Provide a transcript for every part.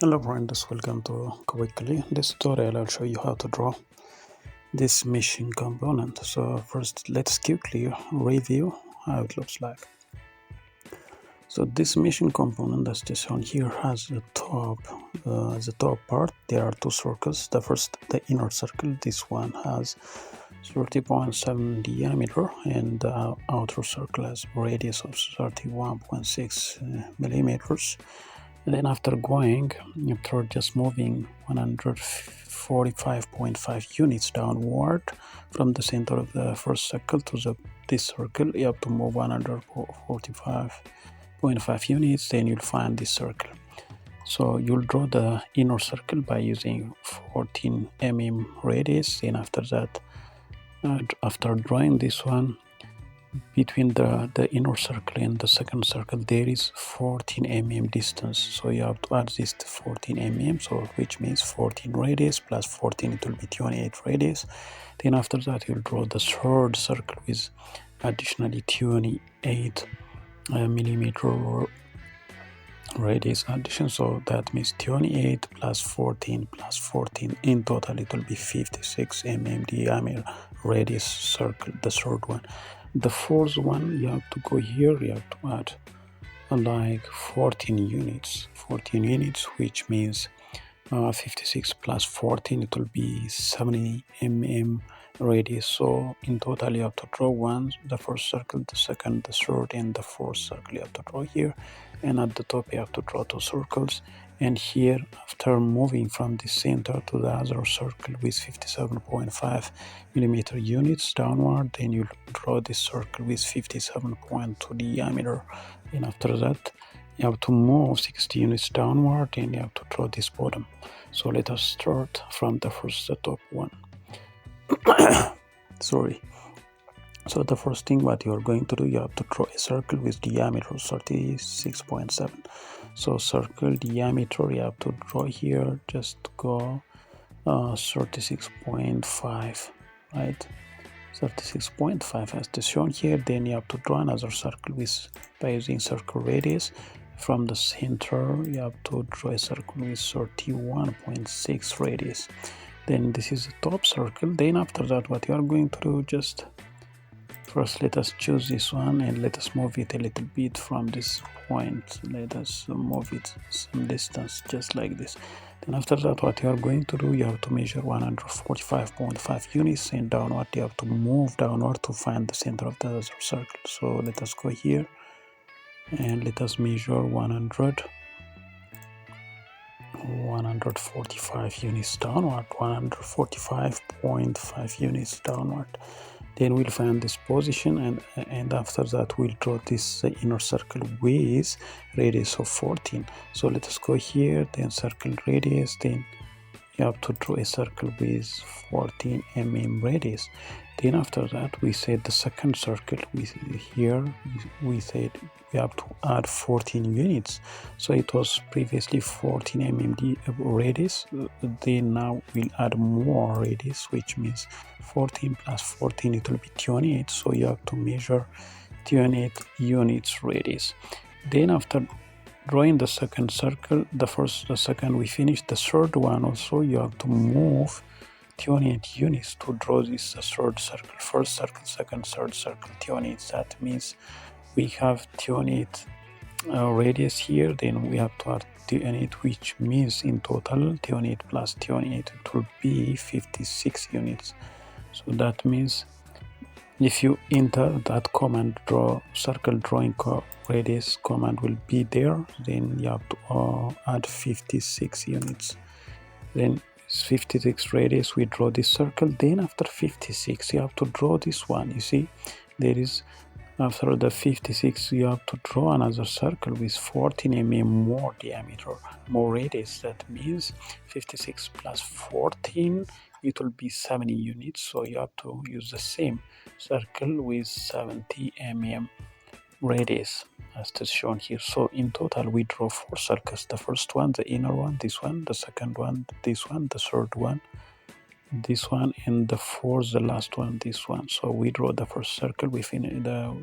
Hello friends, welcome to Quickly. This tutorial I'll show you how to draw this machine component. So first let's quickly review how it looks like. So this machine component as this one here has the top part. There are two circles. The inner circle, this one has 30.7 diameter, and the outer circle has radius of 31.6 millimeters. And then after just moving 145.5 units downward from the center of the first circle to this circle, you have to move 145.5 units, then you'll find this circle. So you'll draw the inner circle by using 14 mm radius. Then after that, after drawing this one, between the inner circle and the second circle there is 14 mm distance, so you have to add this to 14 mm, so which means 14 radius plus 14, it will be 28 radius. Then after that you'll draw the third circle with additionally 28 millimeter radius addition, so that means 28 plus 14 plus 14, in total it will be 56 mm diameter radius circle, the third one. The fourth one, you have to go here, you have to add like 14 units, which means 56 plus 14, it will be 70 mm radius. So in total you have to draw the first circle, the second, the third, and the fourth circle you have to draw here, and at the top you have to draw two circles. And here, after moving from the center to the other circle with 57.5 millimeter units downward, then you draw this circle with 57.2 diameter. And after that you have to move 60 units downward, and you have to draw this bottom. So let us start from the top one. Sorry. So the first thing what you are going to do, you have to draw a circle with diameter 36.7. So circle diameter you have to draw here, just go 36.5, right? 36.5 as shown here. Then you have to draw another circle by using circle radius. From the center you have to draw a circle with 31.6 radius. Then this is the top circle. Then after that what you are going to do, just first let us choose this one and let us move it a little bit from this point. Let us move it some distance, just like this. Then after that what you are going to do, you have to measure 145.5 units, and downward you have to move downward to find the center of the other circle. So let us go here and let us measure 145 units downward, 145.5 units downward. Then we'll find this position, and after that we'll draw this inner circle with radius of 14. So let us go here, then circle radius, then you have to draw a circle with 14 mm radius. Then after that we said the second circle, we said we have to add 14 units. So it was previously 14 mm radius, then now we'll add more radius, which means 14 plus 14, it will be 28. So you have to measure 28 units radius. Then after drawing the second circle, the second we finished, the third one also you have to move 28 units to draw this third circle. First circle, second, third circle, 28. That means we have 28 radius here, then we have to add 28, which means in total 28 plus 28, it will be 56 units. So that means if you enter that command, draw circle drawing radius command will be there, then you have to add 56 units. Then 56 radius, we draw this circle. Then after 56 you have to draw this one. You see, there is, after the 56 you have to draw another circle with 14 mm more diameter, more radius. That means 56 plus 14, it will be 70 units. So you have to use the same circle with 70 mm radius as is shown here. So in total we draw 4 circles. The first one, the inner one, this one, the second one, this one, the third one, this one, and the fourth, the last one, this one. So we draw the first circle, we finish the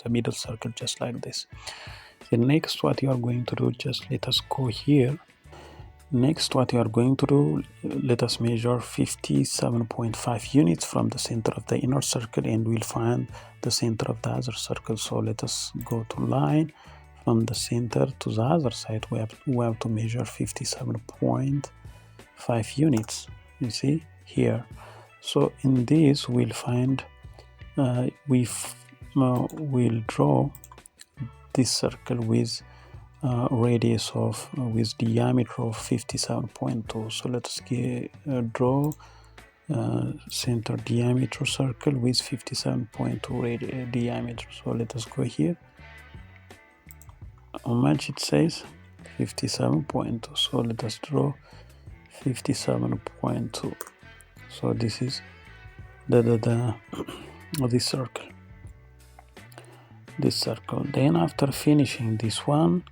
middle circle just like this. The next what you are going to do, just let us go here Next, what you are going to do, let us measure 57.5 units from the center of the inner circle, and we'll find the center of the other circle. So let us go to line from the center to the other side. We have to measure 57.5 units, you see here. So in this we'll find we'll draw this circle with radius of with diameter of 57.2. So let's draw center diameter circle with 57.2 diameter. So let us go here. How much it says? 57.2. So let us draw 57.2. So this is this circle. Then after finishing this one,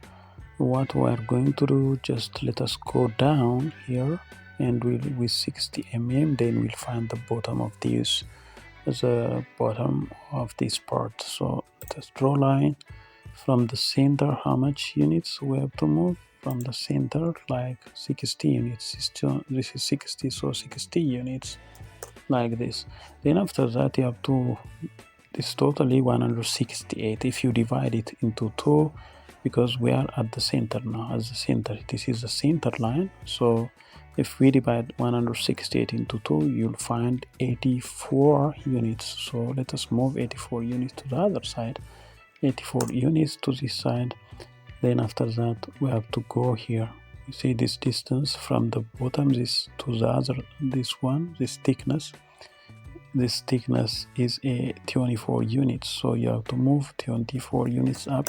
what we are going to do, just let us go down here, and with 60 mm, then we'll find the bottom of this, the bottom of this part. So let us draw line from the center. How much units we have to move from the center? Like 60 units. This is 60, so 60 units, like this. Then after that you have to, it's totally 168 if you divide it into 2, because we are at the center now. As the center, this is the center line. So if we divide 168 into 2, you'll find 84 units. So let us move 84 units to the other side, 84 units to this side. Then after that we have to go here. You see this distance from the bottom, this to the other, this one, this thickness is a 24 units. So you have to move 24 units up.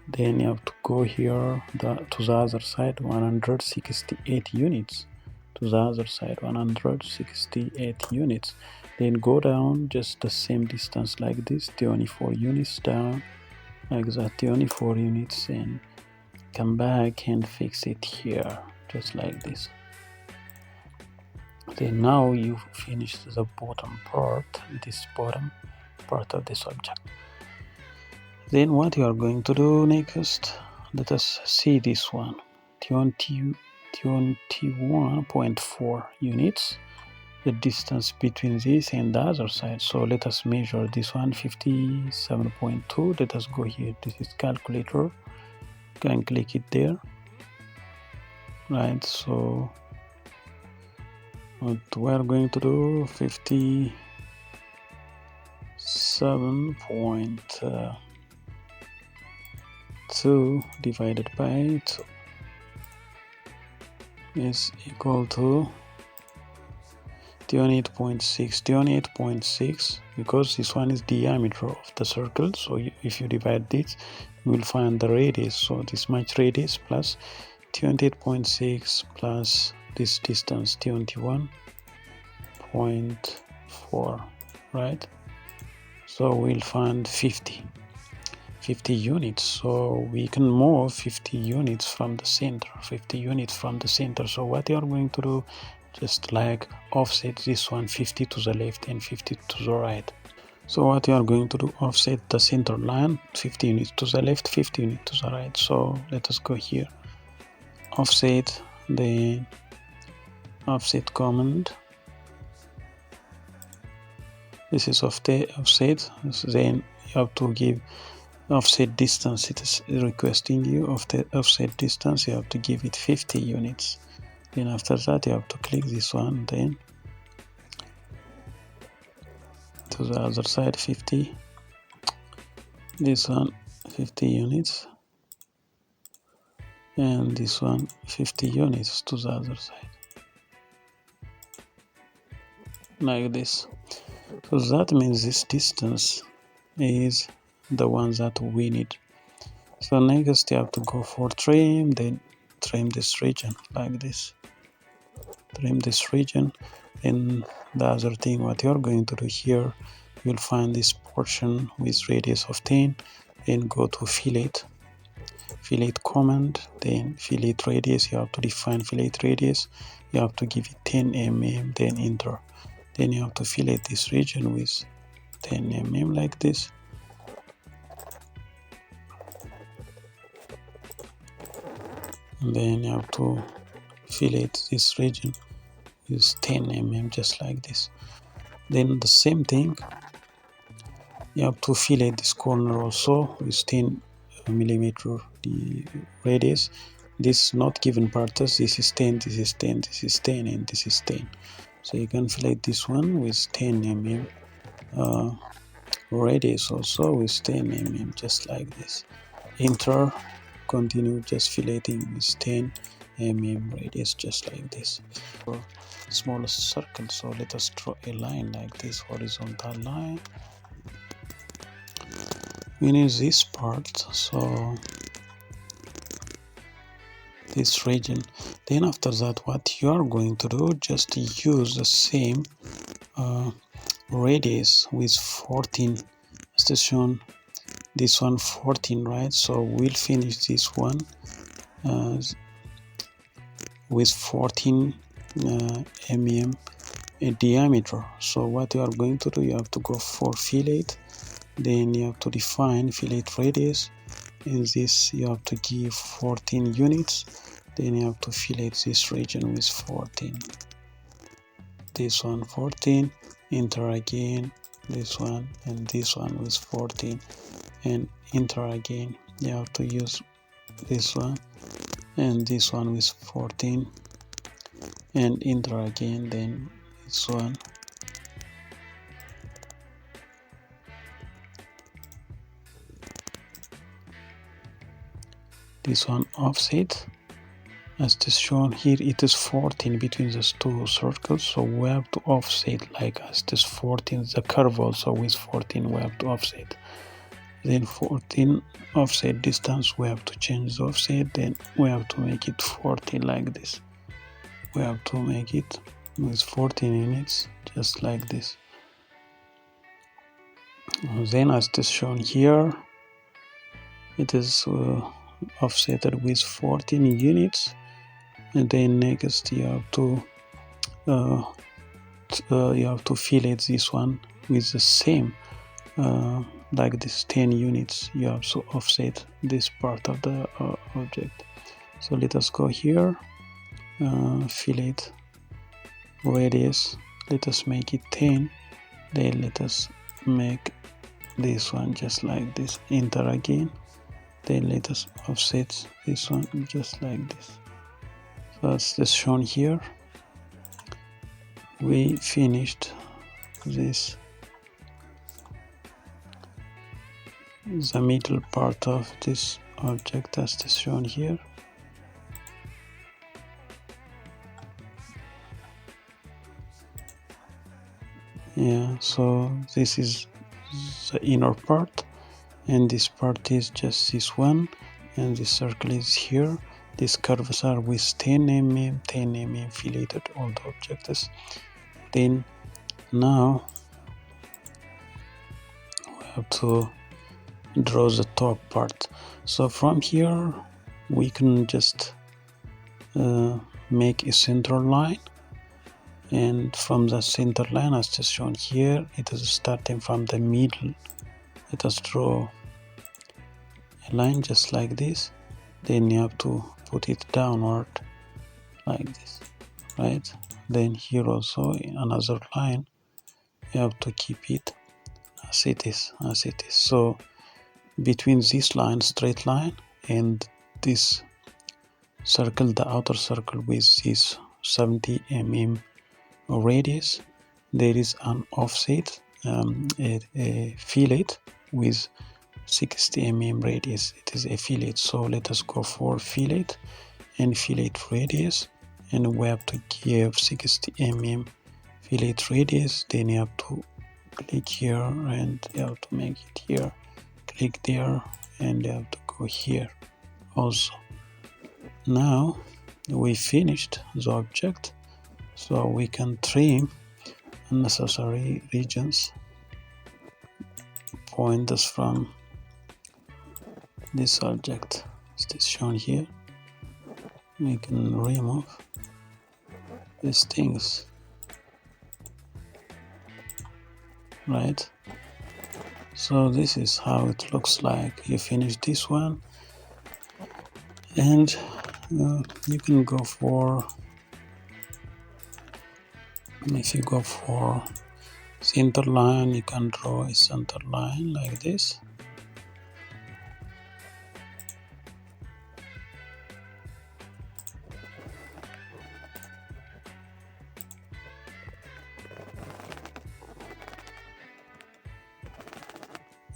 Then you have to go here to the other side, 168 units. To the other side, 168 units. Then go down just the same distance like this, 24 units down, like that, 24 units, and come back and fix it here, just like this. Then now you finish the bottom part, this bottom part of this object. Then what you are going to do next, let us see this one, 21.4 units, the distance between this and the other side. So let us measure this one, 57.2. Let us go here, this is calculator, can click it there, right? So what we are going to do, 57.2 divided by 2 is equal to 28.6, because this one is diameter of the circle. So if you divide this, you will find the radius. So this much radius plus 28.6 plus this distance, 21.4, right? So we'll find 50 units. So we can move 50 units from the center, So what you are going to do, just like offset this one 50 to the left and 50 to the right. So what you are going to do, offset the center line 50 units to the left, 50 units to the right. So let us go here, offset, the offset command. This is offset. Then you have to give offset distance. It is requesting you of the offset distance. You have to give it 50 units. Then after that you have to click this one, then to the other side 50, this one 50 units, and this one 50 units to the other side, like this. So that means this distance is the one that we need. So next you have to go for trim, then trim this region like this, trim this region. And the other thing what you're going to do here, you'll find this portion with radius of 10, then go to fillet command, then fillet radius. You have to define fillet radius, you have to give it 10 mm, then enter. Then you have to fillet this region with 10 mm like this. And then you have to fillet this region with 10 mm, just like this. Then the same thing, you have to fillet this corner also with 10 millimeter the radius. This not given parts, this is 10, this is 10, this is 10, and this is 10. So you can fillet this one with 10 mm radius also with 10 mm, just like this. Enter, continue just filleting with 10 mm radius, just like this. For smallest circle, so let us draw a line like this, horizontal line. We need this part, so this region. Then after that, what you are going to do, just use the same radius with 14 station, this one 14, right? So we'll finish this one with 14 mm diameter. So what you are going to do, you have to go for fillet, then you have to define fillet radius. In this you have to give 14 units, then you have to fillet this region with 14, this one 14, enter again, this one and this one with 14, and enter again. You have to use this one and this one with 14, and enter again, then this one, this one offset. As it is shown here, it is 14 between these two circles, so we have to offset like as it is 14, the curve also with 14 we have to offset. Then 14 offset distance, we have to change the offset, then we have to make it 14 like this. We have to make it with 14 units, just like this. Then as it is shown here, it is offsetted with 14 units. And then next you have to fillet this one with the same like this 10 units. You have to offset this part of the object. So let us go here, fillet radius, let us make it 10, then let us make this one just like this, enter again, then let us offset this one just like this. So as shown here, we finished this, the middle part of this object as is shown here. Yeah, so this is the inner part, and this part is just this one, and this circle is here. These curves are with 10 mm, 10 mm filleted all the objects. Then now we have to draw the top part. So from here we can just make a center line, and from the center line as just shown here, it is starting from the middle. Let us draw a line just like this, then you have to put it downward like this, right? Then here also another line, you have to keep it as it is. So between this line, straight line, and this circle, the outer circle with this 70 mm radius, there is an offset, a fillet with 60 mm radius. It is a fillet, so let us go for fillet and fillet radius, and we have to give 60 mm fillet radius. Then you have to click here, and you have to make it here, click there, and you have to go here also. Now we finished the object, so we can trim unnecessary regions, pointers from this object. It's shown here. We can remove these things, right? So this is how it looks like. You finish this one, and you can go for If you go for center line, you can draw a center line like this.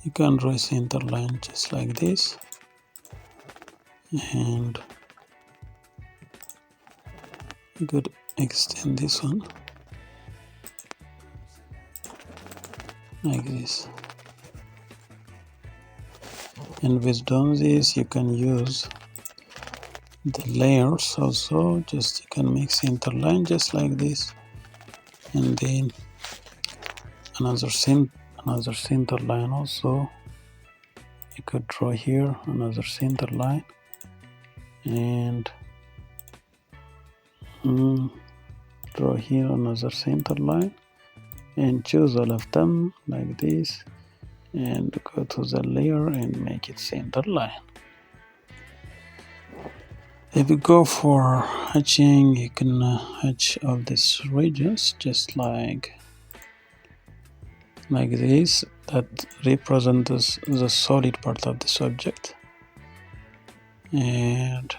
You can draw a center line just like this, and you could extend this one like this. And with doing this, you can use the layers also. Just you can make center line just like this, and then another center line also. You could draw here another center line, and draw here another center line, and choose all of them like this, and go to the layer and make it center line. If you go for hatching, you can hatch all these regions just like this, that represents the solid part of this object, and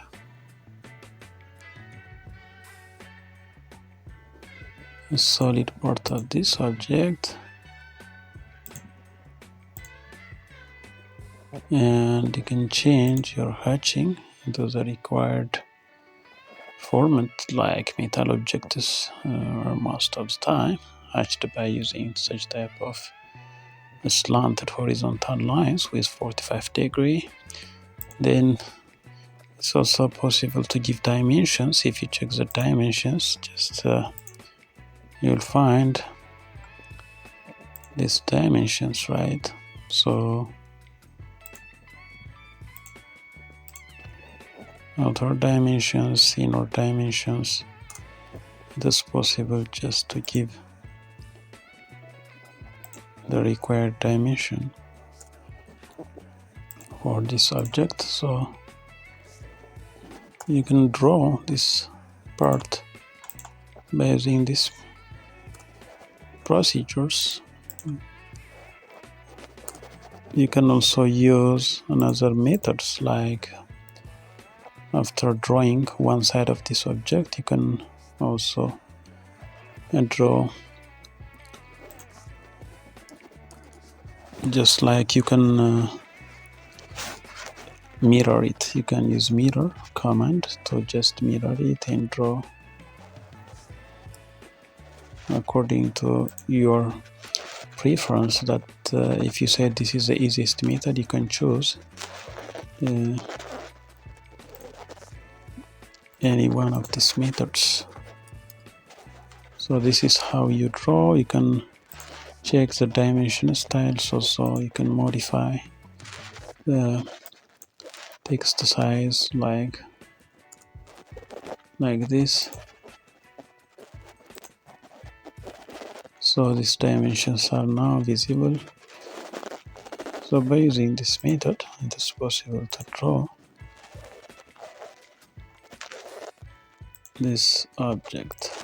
the solid part of this object, and you can change your hatching into the required format, like metal objects are most of the time hatched by using such type of slanted horizontal lines with 45 degree. Then it's also possible to give dimensions. If you check the dimensions, just you'll find these dimensions, right? So outer dimensions, inner dimensions, it is possible just to give the required dimension for this object. So you can draw this part by using these procedures. You can also use another methods, like after drawing one side of this object, you can also draw, just like you can mirror it. You can use mirror command to just mirror it and draw according to your preference. That if you say this is the easiest method, you can choose any one of these methods. So this is how you draw. You can check the dimension styles also. You can modify the text size like this. So these dimensions are now visible. So by using this method, it is possible to draw this object.